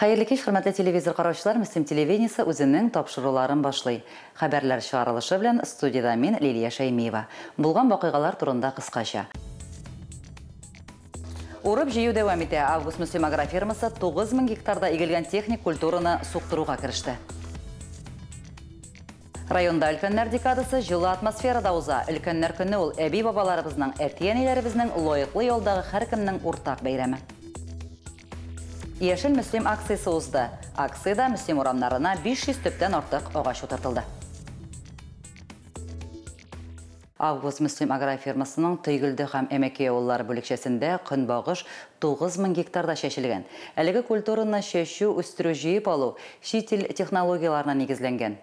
Hayırlı kеш, hürmetli televizor караучылар, Müslüm телевидениесі үзенең тапшыруларын башлый. Хәбәрләр чыгарылышы белән студияда мин Лилия Шәймиева. Булган вакыйгалар турында кыскача. Урып җыю дәвам итә. Август Müslüm агрофермасы 9000 гектарда игелгән техник культураны суктыруга кереште. Районда өлкәннәр декадасы җылы атмосферада уза. Өлкәннәр көне ул әби бабаларыбызның, әти-әниләребезнең лаеклы юлдагы һәркемнең уртак бәйрәме. Яшел Müslüm акциясы узды. Акцияда Müslüm урамнарына 500 төптән артык агач утыртылды. Август Müslüm агрофермасының Тойгүлді һәм Әмәке авыллары бүлекчәсендә көнбагыш 9000 гектарда чәчелгән. Әлеге культураны чәчү, үстерү, җыеп алу чит ил технологияларына нигезләнгән.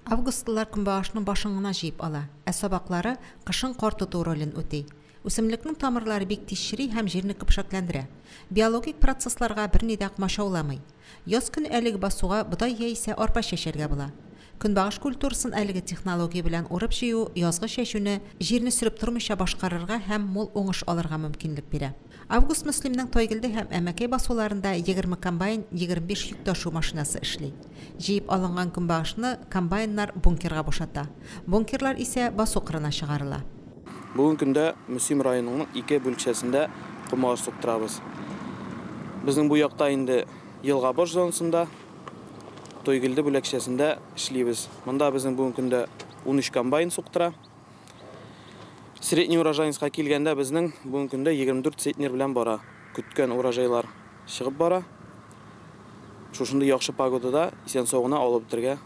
Августлар көнбагышның башыңына җыеп ала, ә сабаклары кышын кар тоту ролен үти. Үсемлекнең тамырлары бик тиз чири һәм җирне көпшәкләндерә. Биологик процессларга берни дә кмашауламый. Яз көн әлеге басуга бодай яисә арпа чәчәргә була. Көнбагыш культурасын әлеге технология белән урып җыю язгы чәчүне җирне сөреп тормыйча башкарырга һәм мул уңыш алырга мөмкинлек бирә. Август Müslümнең Тойгүлдә һәм Әмәкәй басуларында 20 комбайн, 25 йөк ташу машинасы эшли. Җыеп алынган көнбагышны комбайннар бункерга бушата. Бункерлар исә басу кырына чыгарыла. Бүгін күндә Müslüm районының 2 бүлекчәсендә көнбагыш суктырабыз. Безнең бу якта инде елга бош зонасында Тойгүлдә бүлекчәсендә эшлибез. Монда безнең бүгін көндә 13 комбайн суктыра. Средний урожайныска килгәндә безнең бүгін көндә 24 центнер белән бара. Көткән урожайлар чыгып бара. Шушында яхшы погодада исән-саугына алып бетергә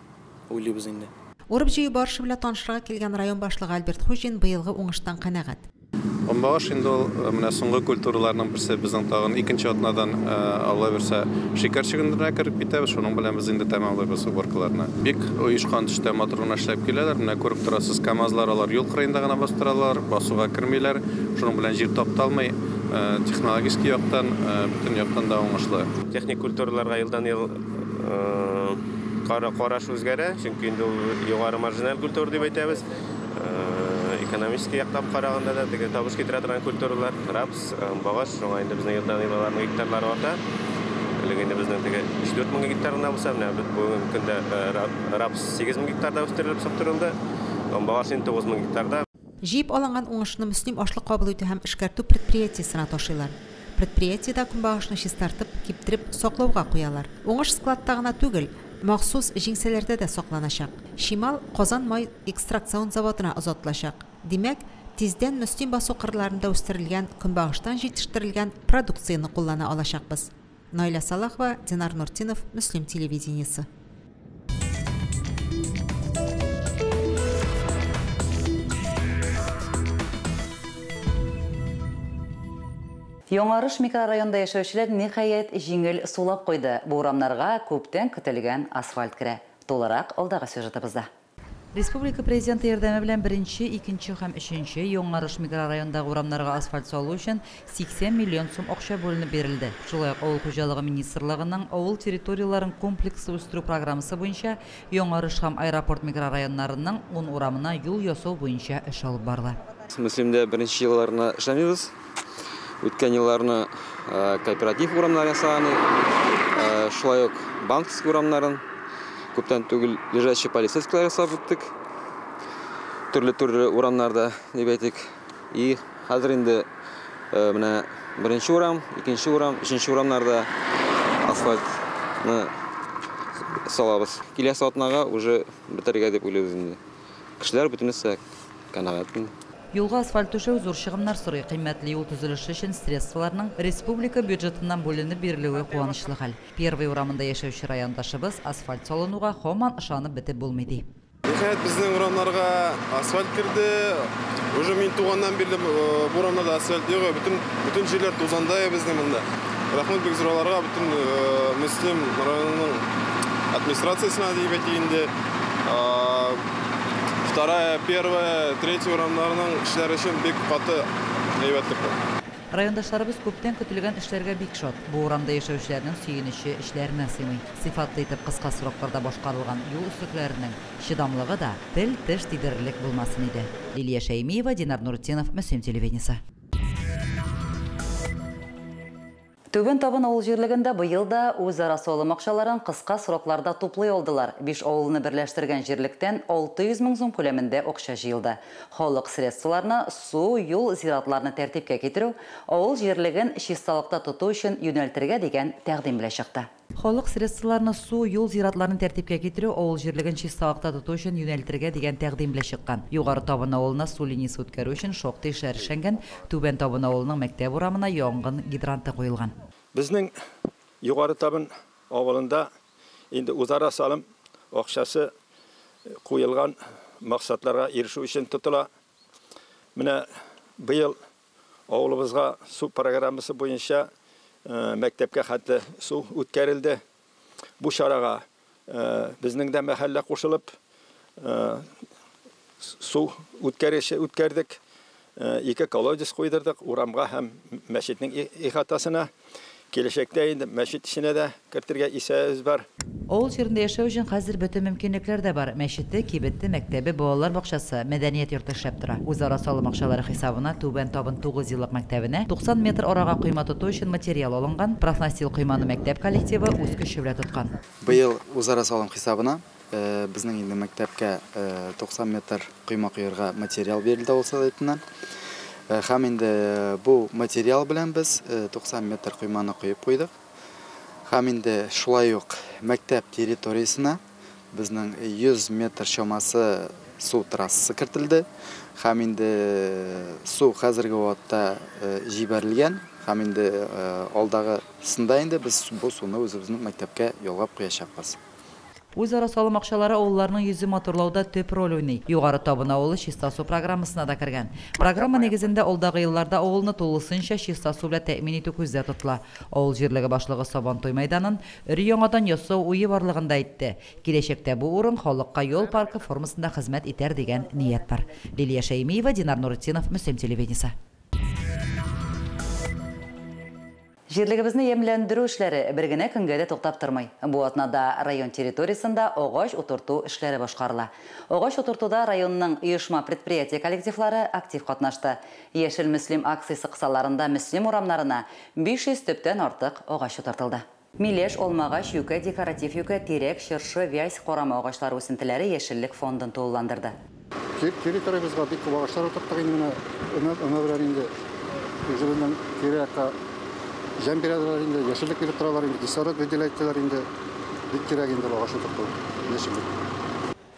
уйлыйбыз инде. Урып җыю барышы белән танышырга килгән район башлыгы Альберт Хуҗин быелгы уңыштан канәгать. Көнбагыш инде ул менә соңгы культураларның берсе безнең тагын икенче атнадан Алла берсә шикәр чыгындырына кереп китәбез. Шуның белән без инде тәмамлыйбыз уборкаларны. Бик оешкан төштә матур гына эшләп киләләр. Менә күреп торасыз, КАМАЗлар алар юл кырыенда гына бастыралар, басуга кермиләр. Шуның белән җир тапталмый, технологик яктан, бүтән яктан да уңышлы. Техник культураларга елдан ел караш үзгәрә, чөнки инде югары маржиналь культура дип әйтәбез. Экономик яктан караганда да теге табыш китерә торган культуралар, рапс, багаш, шуңа инде безнең елдан елларның гектарлары арта. Инде безнең теге 3-4 гектарына булса, менә бүген көндә рапс 8000 гектарда үстерелеп саптырылды. Багаш 9000 гектарда. Җыеп алынган уңышны Müslüm ашлык кабул итү һәм эшкәртү предприятиесенә ташыйлар. Предприятиедә көнбагышны чистартып, киптереп, саклауга куялар. Уңыш складта гына түгел, махсус җиңсәләрдә дә сакланачак. Шимал Казан май экстракцион заводына озатылачак. Димәк, тиздән Müslüm басу кырларында үстерелгән көнбагыштан җитештерелгән продукцияны куллана алачакбыз. Найля Салахова, Динар Нуртинов, Müslüm телевидениесе. Яңарыш микрорайонда яшәүчеләр ниһаять җиңел сулап куйды. Бу урамнарга күптән көтелгән асфальт керә. Толырак алдагы сюжетыбызда. Республика президенты ярдәме белән 1-нче, 2-нче һәм 3-нче Яңарыш микрорайондагы урамнарга асфальт салу өчен 80 миллион сум акча бүленеп бирелде. Шулай ук авыл хуҗалыгы министрлыгының авыл территорияларын комплекслы үстерү программасы буенча Яңарыш һәм аэропорт микрорайоннарының 10 урамына юл ясау буенча эш алып барыла. Müslümдә 1-нче елларына эшләмибез. Үткән елларны кооператив урамнар ясаганы, шулай ук банковский урамнарын күптән түгел лежачий полицейскийлар ясап беттек. Төрле урамнарда дип әйтик. И хәзер инде менә 1-нче урам, 2-нче урам, 3-нче урамнарда асфальтны салабыз. Киләсе атнага уже бетергә дип уйлыйбыз инде. Кешеләр бөтенесе канәгать. Юлга асфальт төшәү зур чыгымнар сорый. Кыйммәтле юл төзелеше өчен средстваларның республика бюджетыннан бүленеп бирелүе куанычлы хәл. Первый урамында яшәүче райондашыбыз асфальт салынуга һаман ышанып бетеп булмый ди. Ниһаять безнең урамнарга асфальт кирде. Уже мин туганнан бирле бу урамнарда асфальт юк. Бүтән җирләр тузандай безнең монда. Рәхмәт бик зурларга бүтән Müslüm районының администрациясына дип әйтәйинде. Вторая, первая, третья урамнарның эшләре өчен бик каты әйбәтлек. Райондашларыбыз күптән көтелгән эшләргә бик шат. Бу урамда яшәүчеләрнең сөенече эшләренә сыймый. Сыйфатлы итеп кыска срокларда башкарылган юл өстәкләренең чыдамлыгы да тел-теш тидерерлек булмасын иде. Лилия Шәймиева, Динар Нуртинов, Müslüm телевидениесе. Түбен табын ауыл жерлегендә быел да үзара салым акчаларын кыска срокларда туплый алдылар. 5 авылны берләштергән җирлектән 600 мең сум күләмендә акча җыелды. Халык средстволарына су, юл, зиратларны тәртипкә китерү, авыл җирлеген чисталыкта тоту өчен юнәлтергә дигән тәкъдим белән чыкты. Халык средстволарына су, юл, зиратларны тәртипкә китерү, авыл җирлеген чисталыкта тоту өчен юнәлтергә дигән тәкъдим белән чыккан. Югары табын авылына су линиясе үткәрү өчен шактый эшләр эшләнгән. Түбән табын авылының мәктәп урамына янгын гидранты куелган. Bizning yuqori tabın avvalında indi uzara salım akçası qo'yilgan maqsadlarga erishish uchun tutula. Mana bu yil avulumizga suv programmasi bo'yicha maktabga xatli suv o'tkarildi. Bu charaga bizning de mahalla qo'shilib suv o'tkardik. İki kolodis qo'ydirdik. Uramga ham masjidning ihatasına. Келешекте инде мәчет ишине дә кертергә исәбез бар. Авыл җирендә яшәү өчен хәзер бөтен мөмкинлекләр дә бар. Мәчете, кибете, мәктәбе, балалар бакчасы, мәдәният йорты эшләп тора. Үзара салым акчалары хисабына Түбән табын 9 еллык мәктәбенә 90 метр арага койма тоту өчен материал алынган. Профнастил койманы мәктәп коллективы үз көче белән тоткан. Быел үзара салым хисабына безнең инде мәктәпкә 90 метр койма куярга материал бирелде ул сайтыннан. Һәм инде бу материал белән без 90 метр койманы куеп куйдык. Һәм инде шулай ук мәктәп территориясына безнең 100 метр чамасы су трассасы кертелде. Һәм инде су хәзерге вакытта җибәрелгән. Һәм инде алдагы сында инде без бу суны үзебезнең мәктәпкә ялгап куячакбыз. Үзара салым акчалары авылларның йөзе моторлауда төп роль уйный. Югары табын авылы чиста су программасына да кергән. Программа негезендә алдагы елларда авылны тулысынча чиста су белән тәэмин итү күздә тотыла. Авыл җирлеге башлыгы Сабантой мәйданын өр-яңадан ясау уе барлыгында әйтте. Киләчәктә бу урын халыкка юл паркы формасында хезмәт итәр дигән ният бар. Лилия Шәймиева, Динар Нуртдинов, Мөслим телевидениесе. Җирлегебезне ямьләндерү эшләре бер генә көнгә дә туктап тормый. Бу атнада район территориясендә агач утырту эшләре башкарыла. Агач утыртуда районның оешма предприятие коллективлары актив катнашты. Яшел Мөслим акциясе кысаларында Мөслим урамнарына 500 төптән артык агач утыртылды. Милеш, алмагач, юкә, декоратив юкә, тирәк, чыршы, вязь, корама агачлары үсентеләре яшеллек фондын тулыландырды. Территориябызга бик күп агачлар утырттык инде белән инде үзебезнең тирәккә Жан берәләр инде, яшеллек биреп торалар инде, кислород выделяйтлар инде, бик кирәк инде агач утырту.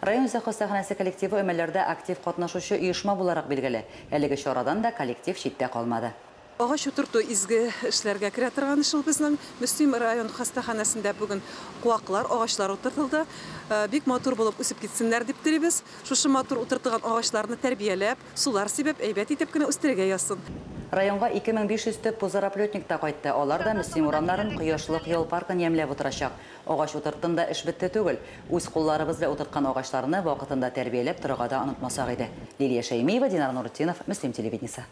Район хастаханәсе коллективы өмәләрдә актив катнашучы оешма буларак билгеле. Әлеге чарадан да коллектив читтә калмады. Агач утырту изге эшләргә керә торган эш ул безнең Мөслим район хастаханәсендә бүген куаклар, агачлар утыртылды. Бик матур булып үсеп китсеннәр дип телибез. Шушы матур утыртылган агачларны тәрбияләп, сулар сибеп, әйбәт итеп кенә үстерергә язсын. Районга 2500 төп пузыраплетникта кайтты. Алар да Мөслим урамнарын кояшлык ял паркын ямьләп утырачак. Агач утыртында эш бетте түгел. Үз кулларыбыз белән утырткан агачларны вакытында тәрбияләп торырга да онытмасак иде. Лилия Шәймиева, Динар Нуртдинов, Мөслим телевидениесе.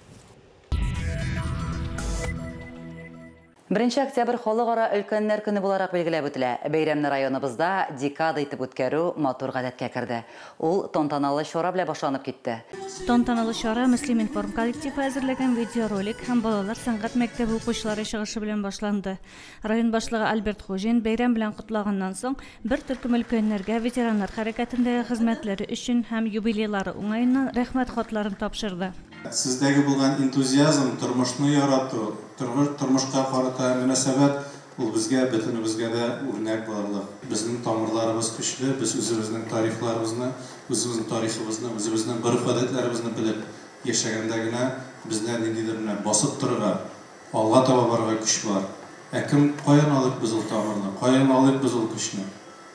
1 октябрь халыкара өлкәннәр көне буларак билгеләп үтелә. Бәйрәмне районыбызда декада итеп үткәрү матур гадәткә керде. Ул тантаналы чара белән башланып китте. Тантаналы чара Мөслим информ коллективы әзерләгән видеоролик һәм балалар сәнгать мәктәбе укучылары чыгышы белән башланды. Район башлыгы Альберт Хожин бәйрәм белән кутлаганнан соң бер төркем өлкәннәргә ветераннар хәрәкәтендәге хезмәтләре өчен һәм юбилейлары уңаеннан рәхмәт хатларын тапшырды. Сездәге булган энтузиазм, тормышны ярату, тормышка карата мөнәсәбәт ул безгә, бөтенебезгә дә үрнәк булырлык. Безнең тамырларыбыз көчле, без үзебезнең тарихларыбызны, үзебезнең тарихыбызны, үзебезнең гореф-гадәтләребезне белеп яшәгәндә генә бездә ниндидер менә басып торырга, алга таба барырга көч бар. Кем каян алып без ул тамырны, каян алып без ул көчне?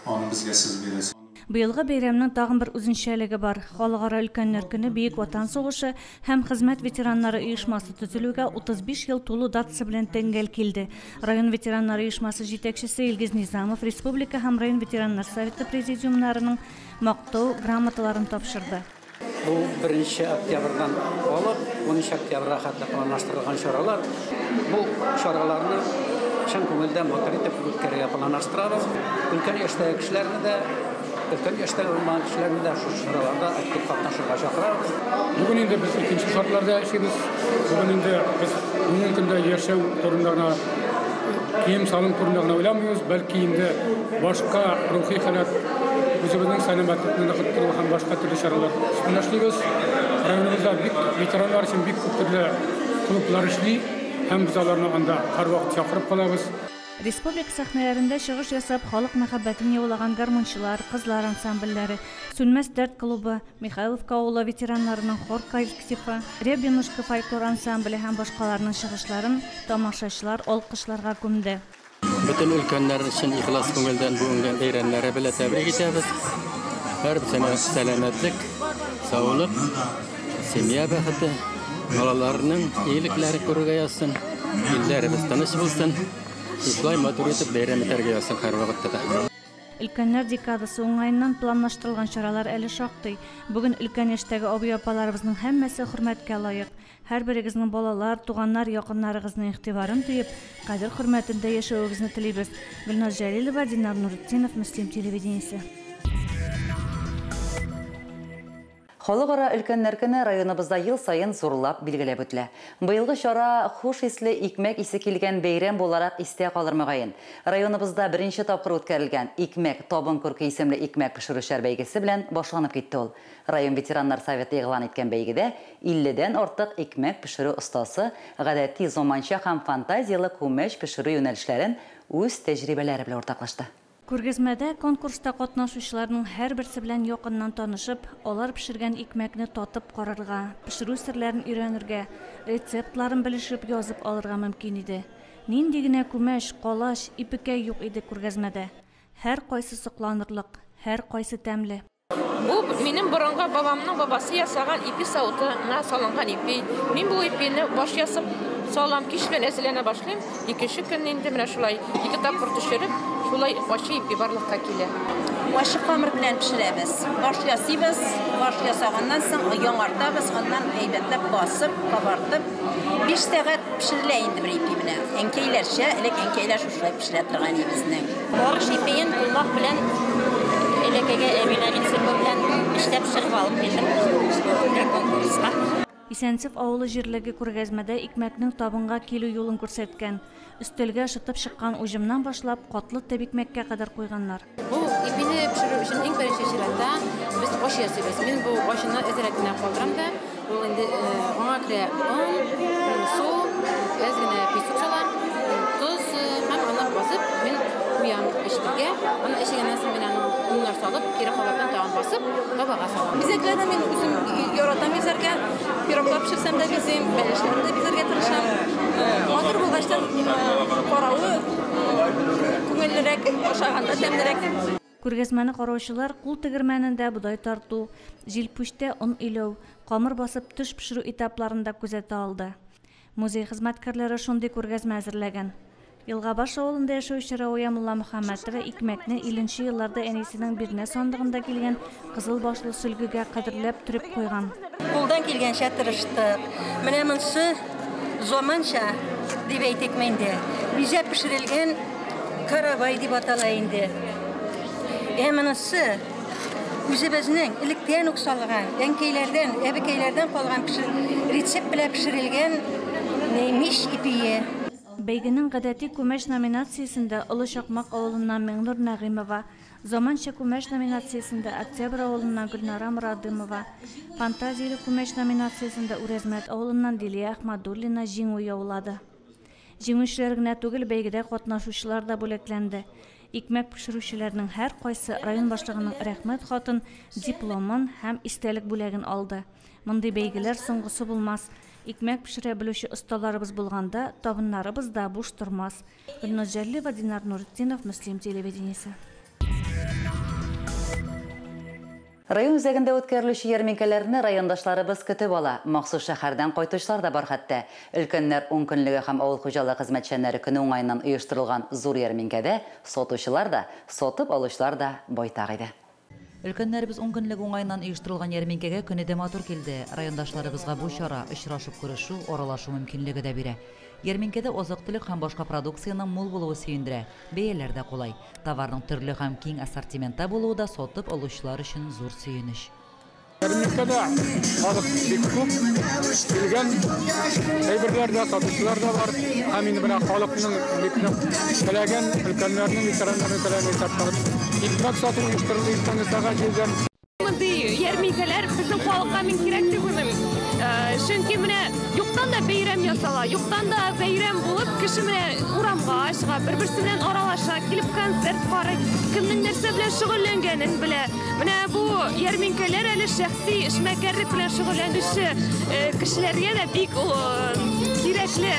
Аны безгә сез бирәсез. Быелгы бәйрәмнең тагын бер үзенчәлеге бар. Халыкара өлкәннәр көне Бөек Ватан сугышы һәм хезмәт ветераннары оешмасы төзелүгә 35 ел тулу датасы белән тәңгәл килде. Район ветераннары оешмасы җитәкчесе Илгиз Низамов республика һәм район ветераннар советы президиумнарының мактау грамоталарын тапшырды. Бу 1 октябрьдән алып 13 октябрьгә хәтле планлаштырылган чаралар. Бу чараларны чын күңелдән матур итеп үткәрергә планлаштырабыз. Өлкән яшьтәге кешеләрне дә Өлкән яшьтәге кешеләрне дә шу чараларда актив катнашырга чакырабыз. Бүген инде без икенче шартларда эшлибез. Бүген инде без бүгенге көндә яшәү турында киім салым турында гына ойламыйбыз, бәлки инде башка рухи халат үзебезнең сәламәтлекне ныгыттыру һәм башка төрле чаралар өстендә эшлибез. Районыбызда бик ветераннар өчен бик күп төрле клублар эшли һәм без аларны анда һәрвакыт чакырып калабыз. Республика сәхнәләрендә чыгыш ясап, халык мәхәббәтен яулаган гармончылар, кызлар ансамбльләре, Сүнмәс дәрт клубы, Михайловка авылы ветераннарының хор коллективы, Рябинушка фольклор ансамбле һәм башкаларның чыгышларын тамашачылар алкышларга күмде. Бөтен өлкәннәр өчен ихлас күңелдән бу бәйрәмнәре белән тәбрик итәбез. Һәрберсенә сәламәтлек, саулык, семья бәхете, балаларның иелекләре күрергә язсын, илләребез тыныч булсын. Шулай матур итеп бәйрәм итәргә язсын һәр вакытта да. Өлкәннәр декадасы уңайыннан планлаштырылган чаралар әле шактый. Бүген өлкән яшьтәге абый-апаларыбызның һәммәсе хөрмәткә лаек. Һәрберегезнең балалар, туганнар, якыннарыгызның игътибарын тоеп, кадер-хөрмәтендә яшәвегезне телибез. Гөлназ Җәлилова, Динар Нуретдинов, Муслим телевидениесе. Халыкара өлкәннәр көне районыбызда ел сайын зурлап билгеләп үтелә. Быелгы чара хуш исле икмәк исе килгән бәйрәм буларак истә калыр мөгаен. Районыбызда беренче тапкыр үткәрелгән икмәк табын күрке исемле икмәк пешерүчәр бәйгесе белән башланып китте ул. Район ветераннар советы игълан иткән бәйгедә 50дән артык икмәк пешерү остасы гадәти заманча һәм фантазиялы күмәч пешерү юнәлешләрен үз тәҗрибәләре белән уртаклашты. Күргәзмәдә конкурста катнашучыларның һәрберсе белән якыннан танышып, алар пешергән икмәкне татып карарга, пешерү серләрен өйрәнергә, рецептларын белешеп язып алырга мөмкин иде. Нинди генә күмәч, калач, ипекәй юк иде күргәзмәдә. Һәр кайсы сокланырлык, һәр кайсы тәмле. Бу минем борынгы бабамның бабасы ясаган ипи савытына салынган ипи. Мин бу ипине баш ясап салам кич белән әзерләнә башлыйм. Икенче көн инде менә шулай 2 тапкыр төшереп, шулай ачы ипи барлыкка килә. Ашы камыр белән пешерәбез. Баш ясыйбыз, баш ясаганнан соң яңартабыз, аннан әйбәтләп басып, кабартып 5 сәгать пешерелә инде бер ипи менә. Әнкәйләрчә, элек әнкәйләр шулай пешерә торган ибезнең. Барыш ипиен куллак белән элекеге әминә рецепты белән эшләп чыгып алып килдем конкурска. Исәнцев авылы җирлеге күргәзмәдә икмәкнең табынга килү юлын күрсәткән. Өстәлгә шытып чыккан уҗымнан башлап катлы тәбикмәккә кадәр куйганнар. Бу ипине пешерү өчен иң беренче чиратта без аш ясыйбыз. Мин бу ашны әзерләгән калдырам да, ул инде аңа керә су, әзгенә песочалар, туз һәм аны басып, мин куям эчтегә. Аны эчегәннән соң мин аны уннар салып, кире кабаттан тагын басып, табага салам. Бизәкләрне мин үзем яратам бизәргә, пироглар пешерсәм дә бизим, бәлешләрне дә бизәргә тырышам. Матур булгачтан каравы күңеллерәк, ашаганда тәмлерәк. Күргәзмәне караучылар кул тегермәнендә будай тарту, җилпүчтә он иләү, камыр басып төш пешерү этапларында күзәтә алды. Музей хезмәткәрләре шундый күргәзмә әзерләгән. Елгабаш авылында яшәүче Рауя Мулла Мөхәммәтова икмәкне 50нче елларда әнисенең бирнә сандыгында килгән кызыл башлы сөлгегә кадерләп төреп куйган. Кулдан килгәнчә тырыштык. Менә монсы заманча дип әйтик менде. Бизә пешерелгән каравай дип атала инде. Монысы үзебезнең электән үк салган, әнкәйләрдән, әбекәйләрдән калган рецепт белән пешерелгән миш ипие. Бәйгенең гадәти күмәч номинациясендә Олы Чакмак авылыннан Меңнур Нәгыймова, заманча күмәч номинациясендә Октябрь авылыннан Гөлнара Мурадымова, фантазияле күмәч номинациясендә Үрәзмәт авылыннан Дилия Әхмәдуллина җиңү яулады. Җиңүчеләр генә түгел, бәйгедә катнашучылар да бүләкләнде. Икмәк пешерүчеләрнең һәр кайсы район башлыгының рәхмәт хатын, дипломын һәм истәлек бүләген алды. Мондый бәйгеләр соңгысы булмас. Икмәк пешерә белүче осталарыбыз булганда, табыннарыбыз да буш тормас. Гөлназ Җәлилова, Динар Нуретдинов, Муслим телевидениесе. Район үзәгендә үткәрелүче ярминкәләрне райондашларыбыз көтеп ала. Махсус шәһәрдән кайтучылар да бар хәтта. Өлкәннәр 10 көнлеге һәм авыл хуҗалыгы хезмәтчәннәре көне уңайыннан оештырылган зур ярминкәдә сатучылар да, сатып алучылар да байтак иде. Өлкәннәребез 10 көнлек уңайыннан оештырылган ярминкәгә көне дә матур килде. Райондашларыбызга бу чара очрашып күрешү, аралашу мөмкинлеге дә бирә. Ярминкәдә азык-төлек һәм башка продукцияның мул булуы сөендерә. Бәяләр дә кулай. Товарның төрле һәм киң ассортиментта булуы да сатып алучылар өчен зур сөенеч. Ярминкәдә халык бик күп, килгән әйберләр дә, сатучылар да бар. Һәм инде менә халыкның бик теләгән, өлкәннәрнең, ветераннарның теләгән исәпләнеп, икмәк сату оештырылды, иртәнгесәгә җилгән. Ярминкәләр безнең халыкка мин кирәк дип уйлыйм. Чөнки менә юктан да бәйрәм ясала, юктан да бәйрәм булып, кеше менә урамга чыга, бер-берсе белән аралаша, килеп концерт карый, кемнең нәрсә белән шөгыльләнгәнен белә. Менә бу ярминкәләр әле шәхси эшмәкәрлек белән шөгыльләнүче кешеләргә дә бик кирәкле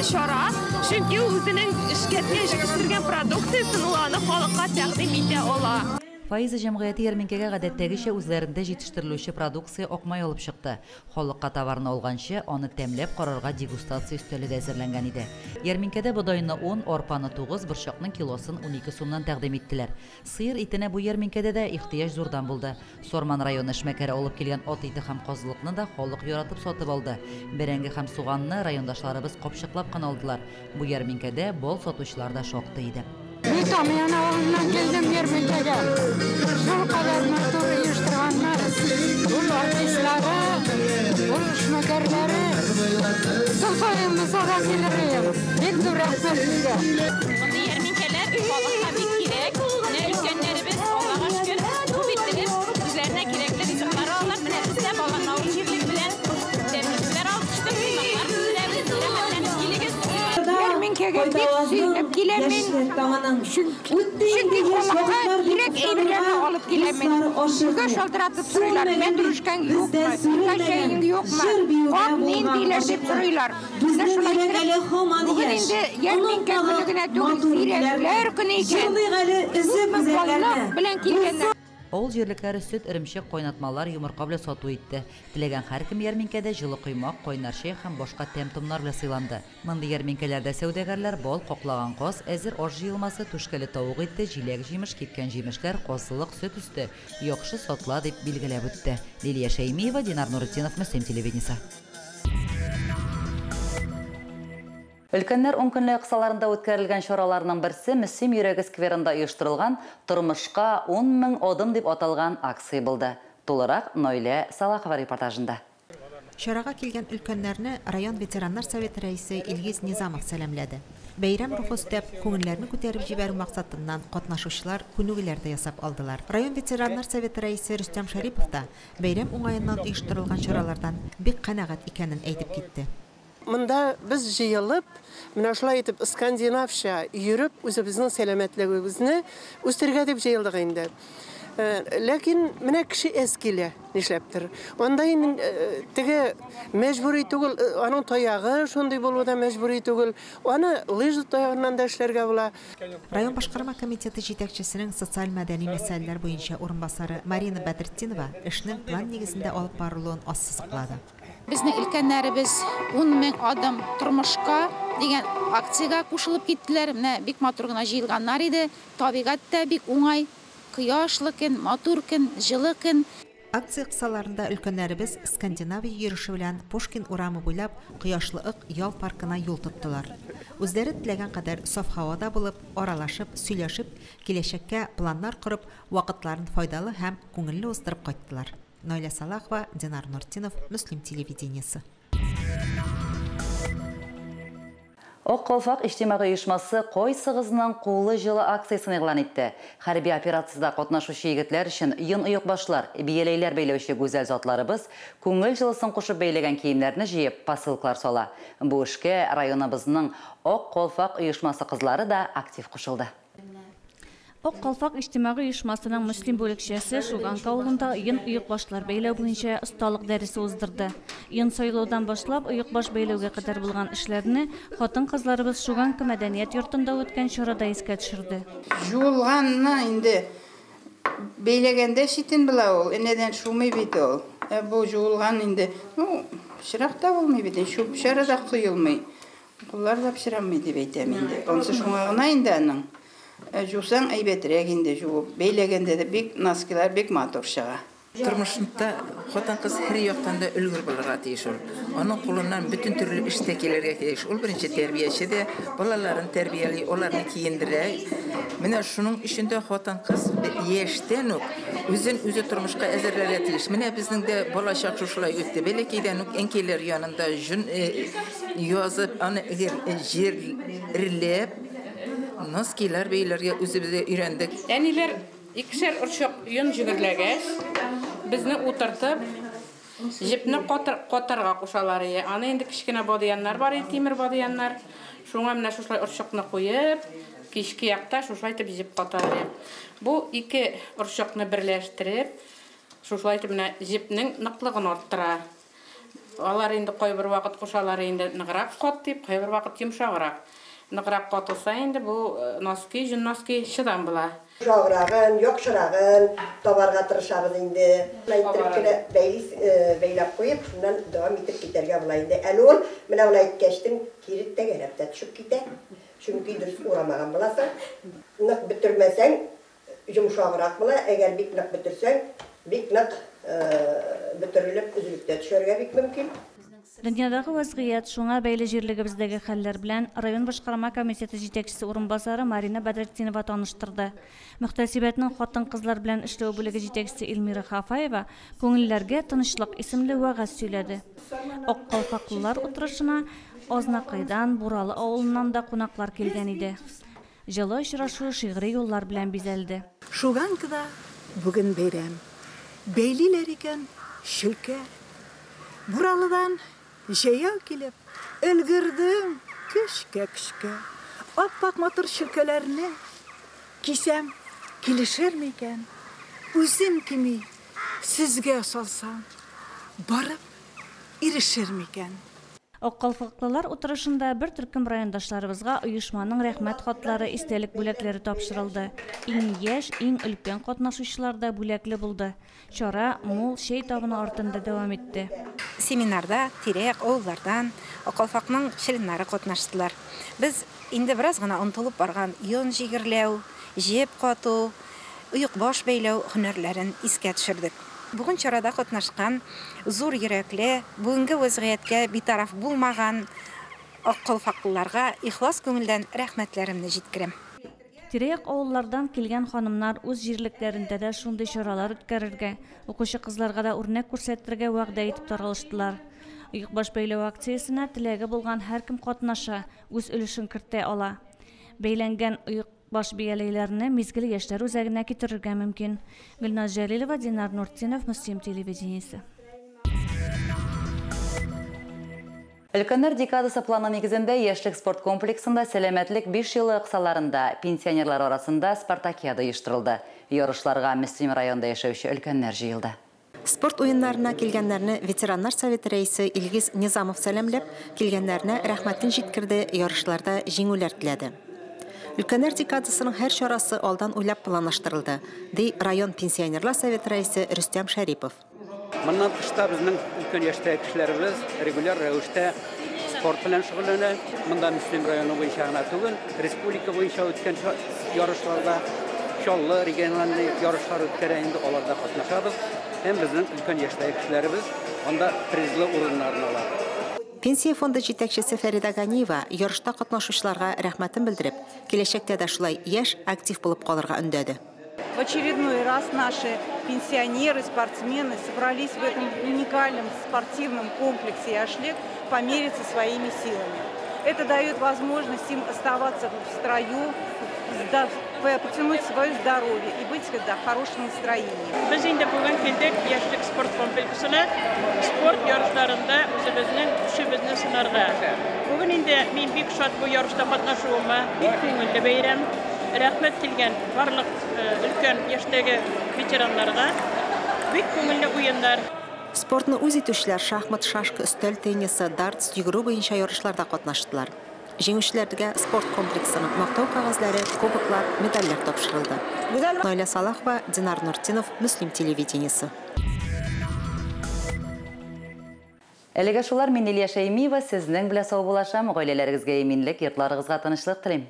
чара. Чөнки үзенең эшкәрткән, җитештергән продукциясын ул аны халыкка тәкъдим итә ала. Файза җәмгыяте ярминкәгә гадәттәгечә үзләрендә җитештерелүче продукция окмай алып чыкты. Халыкка товарны алганчы, аны тәмләп карарга дегустация өстәле дә әзерләнгән иде. Ярминкәдә бодайны 10, арпаны 9, борчакның килосын 12 сумнан тәкъдим иттеләр. Сыер итенә бу ярминкәдә дә ихтыяҗ зурдан булды. Сорман районы эшмәкәре алып килгән ат ите һәм казылыкны да халык яратып сатып алды. Бәрәңге һәм суганны райондашларыбыз капчыклап кына алдылар. Бу ярминкәдә бал сатучылар да шактый иде. Витамин авылынан келдім ярминкәгә. Шул кадәр матур оештырганнар. Ул артистлары, ул эшмәкәрләре. Сафаемны сага килер. Бик зур рәхмәт сезгә. Мондый ярминкәләр халыкка бик кирәк. Менә өлкәннәребез Аллага шөкер, бу биттереп, үзләренә кирәкле ризыклар алалар. Менә бездә баланау җирлек белән тәмләр алып төштек. Ярминкәгә бик сөйләп киләмен. Чөнки халыкка кирәк әйберләрне алып киләмен. Безгә шалтыратып сорыйлар, мәдрүшкәң юкмы, кәҗәң юкмы, кап ниндиләр дип сорыйлар. Бездә шулай бүген инде ярминкә көне генә түгел, сирәкләр көне икән. Белән килгәннәр. Ол җирлекләре сөт, иремчек, кайнатмалар, йомырка белән сату итте. Теләгән һәркем ярминкәдә җылы коймак, кайнар чәй һәм башка тәм-томнар белән сыйланды. Мондый ярминкәләрдә сәүдәгәрләр бал, каклаган каз, әзер аш җыелмасы, түшкәле тавык ите, җиләк җимеш, кипкән җимешләр, казылык, сөт өсте, яхшы сатла дип билгеләп үтте. Лилия Шәймиева, Динар Нуретдинов, Мөслим телевидениесе. Өлкәннәр 10 көнлек кысаларында үткәрелгән чараларның берсе Мөслим йөрәге скверында оештырылган «Тормышка 10 мең адым» дип аталган акция булды. Тулырак Нойлә Салахова репортажында. Чарага килгән өлкәннәрне район ветераннар советы рәисе Илгиз Низамов сәламләде. Бәйрәм рухы үстәп, күңелләрне күтәреп җибәрү максатыннан катнашучылар күнегүләр дә ясап алдылар. Район ветераннар советы рәисе Рөстәм Шәрипов та бәйрәм уңаеннан оештырылган чаралардан бик канәгать икәнен әйтеп китте. Монда без җыелып, менә шулай итеп скандинавча йөреп, үзебезнең сәламәтлегебезне үстергә дип җыелдык инде. Ләкин менә кеше әз килә, нишләптер. Анда инде теге мәҗбүри түгел, аның таягы шундый булуда мәҗбүри түгел. Аны лыжа таягыннан да эшләргә була. Район башкарма комитеты җитәкчесенең социаль-мәдәни мәсьәләләр буенча урынбасары Марина Бәдретдинова эшнең план нигезендә алып барылуын ассызыклады. Безнең өлкәннәребез 10 мең адым тормышка дигән акциягә кушылып киттеләр. Менә бик матур гына җыелганнар иде. Табигать та бик уңай, кояшлы көн, матур көн, җылы көн. Акция кысаларында өлкәннәребез Скандинавия йөреше белән Пушкин урамы буйлап кояшлык ял паркына юл тоттылар. Үзләре теләгән кадәр саф һавада булып, аралашып, сөйләшеп, киләчәккә планнар корып, вакытларын файдалы һәм күңелле уздырып кайттылар. Нойлә Салахова, Динар Нуртдинов, Мөслим телевидениесе. Ак Калфак иҗтимагый оешмасы Кой сыгызның кулы җылы акциясын игълан итте. Хәрби операциядә катнашучы егетләр өчен йон оек башлар, бияләйләр бәйләүче гүзәл затларыбыз күңел җылысын кушып бәйләгән киемнәрне җыеп посылкалар сала. Бу эшкә районыбызның Ак Калфак оешмасы кызлары да актив кушылды. Ак Калфак иҗтимагый оешмасының Мөслим бүлекчәсе Шуганка авылында йон оек башлар бәйләү буенча осталык дәресе уздырды. Йон сайлаудан башлап оек баш бәйләүгә кадәр булган эшләрне хатын-кызларыбыз Шуганка мәдәният йортында үткән чарада искә төшерде. Жулганны инде бәйләгәндә шитен була ул, энәдән шумый бит ул. Бу жулган инде, чиракта булмый бит, шу чарада кыйлмый. Булар да пешерәмей дип әйтәм инде. Онсы шуңа гына инде аның. Жусаң әйбәтрәк инде жу. Бәйләгәндә дә бик наскилар бик матур чыга. Тормышында хатын-кыз һәр яктан да өлгер булырга тиеш ул. Аның кулыннан бүтән төрле эштә килергә тиеш. Ул беренче тәрбияче дә, балаларын тәрбияли, аларны киендерә. Менә шуның өчен дә хатын-кыз яшьтән үк Özü turmuşqa əzərlərə tiyиш. Mənə bizning də bolacaq şuşulay ötdi. Beləkiydən enkeylər yanında jün yazıb, ana jerlep, noskiler beylərə özümüzə öyrəndik. Әнилер икешәр орчак йон җигерләгәч, безне утыртып, җепне катарга кушалар. Аны инде кичкенә бадыяннар бар, тимер бадыяннар. Шуңа менә шушылай орчакны куеп, кичке якта шушылай итеп җеп каталар. Бу ике орчакны берләштереп, шушылай итеп менә җепнең ныклыгын арттыра. Алар инде кайбер вакыт кушалар инде ныграк кат дип, кайбер вакыт йомшаграк. Ныграк катылса инде бу носки, жүн носки шыдан була. Жаграгын, яхшырагын табарга тырышабыз инде. Әйттеркеле бәйләп куеп, шуннан дәвам итеп китәргә була инде. Әле ул менә була иткәчтен кире тәгәрәп тә төшеп китә. Чөнки дөрес урамаган буласың. Нык бетермәсәң, йомшаграк була. Әгәр бик нык бетерсәң, бик нык бетерелеп үзлектә төшәргә бик мөмкин. Дөньядагы вазгыять шуңа бәйле җирлегебездәге хәлләр белән район башкарма комитеты җитәкчесе урынбасары Марина Бәдрәтдинова таныштырды. Мөхтәсибәтнең хатын-кызлар белән эшләү бүлеге җитәкчесе Эльмира Хафаева күңелләргә тынычлык исемле вәгазь сөйләде. Ак калфаклылар утырышына Азнакайдан, Буралы авылыннан да кунаклар килгән иде. Җылы очрашу шигъри юллар белән бизәлде. Шуганкыда бүген бәйрәм. Бәйлиләр икән шилкә. Буралыдан җәяү килеп, өлгердем көчкә. Аппак матур шилкәләрне кисәм килешер микән? Үзем кими сезгә салсам, барып ирешер микән? Ак калфаклылар утырышында бер төркем райондашларыбызга оешманың рәхмәт хатлары, истәлек бүләкләре тапшырылды. Иң яшь, иң өлкән катнашучылар да бүләкле булды. Чара мул шәй табыны артында дәвам итте. Семинарда тирәк авыллардан ак калфакның шириннары катнаштылар. Без инде бераз гына онтылып барган йон җигерләү, җеп кату, уйык баш бәйләү һөнәрләрен искә төшердек. Бүген чарада катнашкан зур йөрәкле, бүгенге вазгыятькә битараф булмаган ак калфаклыларга ихлас күңелдән рәхмәтләремне җиткерәм. Тирәк авыллардан килгән ханымнар үз җирлекләрендә дә шундый чаралар үткәрергә, укучы кызларга да үрнәк күрсәтергә вәгъдә итеп таралыштылар. Уйык баш бәйләү акциясенә теләге булган һәркем катнаша, үз өлешен кертә ала. Бәйләнгән уйык баш бияләйләрне мизгел яшьләр үзәгенә китерергә мөмкин. Гөлназ Җәлилова, Динар Нуртдинов, Мөслим телевидениесе. Өлкәннәр декадасы планы нигезендә яшьлек спорт комплексында сәламәтлек 5 елы кысаларында пенсионерлар арасында спартакиада оештырылды. Ярышларга Мөслим районында яшәүче өлкәннәр җыелды. Спорт уеннарына килгәннәрне ветераннар советы рәисе Илгиз Низамов сәламләп, килгәннәрне рәхмәтен җиткерде, ярышларда җиңүләр теләде. Өлкәннәр декадасының һәр чарасы алдан уйлап планлаштырылды, ди район пенсионерлар советы рәисе Рөстәм Шәрипов. Моннан тышта безнең өлкән яшьтәге кешеләребез регуляр рәвештә спорт белән шөгыльләнә. Монда Мөслим районы буенча гына түгел, республика буенча үткән ярышларда, чаллы региональ ярышлар үткәрә инде, аларда катнашабыз. Һәм безнең өлкән яшьтәге кешеләребез анда призлы урыннарны ала. Пенсия фонды җитәкчесе Фәрида Ганиева ярышта катнашучыларга рәхмәтен белдереп, киләчәктә дә шулай яшь, актив булып калырга өндәде. В очередной раз наши пенсионеры, спортсмены собрались в этом уникальном спортивном комплексе «Яшлек» помериться своими силами. Это дает возможность им оставаться в строю, потянуть свое здоровье и быть всегда в хорошем настроении. Biz indi bugün keldik Яшлек sport kompleksine. Sport yarışlarında özümüzün güçümüzü sınarda. Bugün indi men bek şat bu yarışta katnaşuğuma bek көңелле бәйрәм. Рәхмәт килгән барлык өлкән яшьтәге ветераннарга. Бик күңелле уеннар. Спортны үз итүчеләр шахмат, шашка, өстәл теннисы, дартс, йөгерү буенча ярышларда катнаштылар. Җиңүчеләргә спорт комплексының мактау кагазлары, кубоклар, медальләр тапшырылды. Найля Салахова, Динар Нуртдинов, Мөслим телевидениесе. Әлегә шулар, мин Илья Шәймиева, сезнең белән сау булашам, гаиләләрегезгә иминлек, йортларыгызга тынычлык телим.